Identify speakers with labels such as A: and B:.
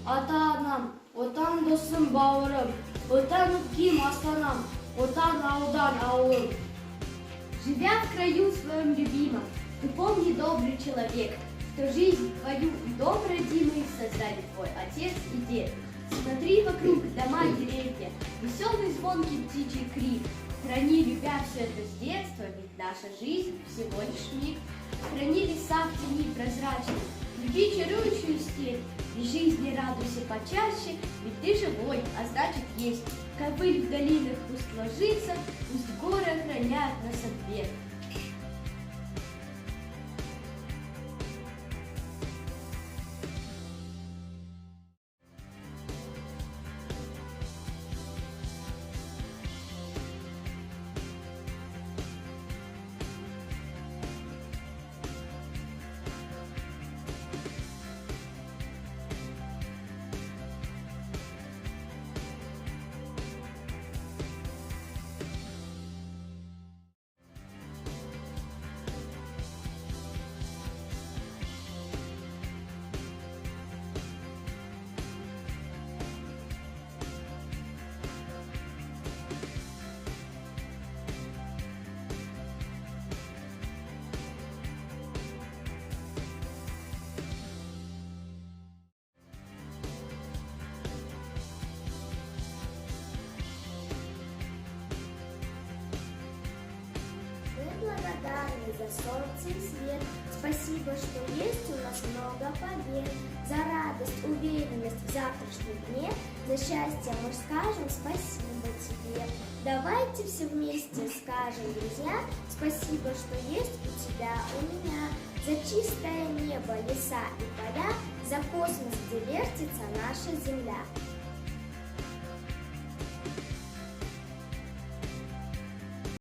A: ата-анам, отан-досым, бауырым, отан-өлкем, астанам, отан-аудан, ауылым.
B: Живя в краю своем любимом, ты помни, добрый человек, что жизнь твою и дом родимый создали твой отец и дед. Смотри вокруг дома и деревья, веселый звонкий птичий крик. Храни, любя все это с детства, ведь наша жизнь всего лишь миг. Храни леса в тени прозрачной, люби чарующую степь, и жизни радуйся почаще, ведь ты живой, а значит есть. Ковыль в долинах пусть ложится, пусть горы охраняют нас от бед.
C: Благодарны за солнце и свет. Спасибо, что есть у нас много побед. За радость, уверенность в завтрашнем дне. За счастье мы скажем спасибо тебе. Давайте все вместе скажем, друзья, спасибо, что есть у тебя, у меня. За чистое небо, леса и поля, за космос, где вертится наша земля.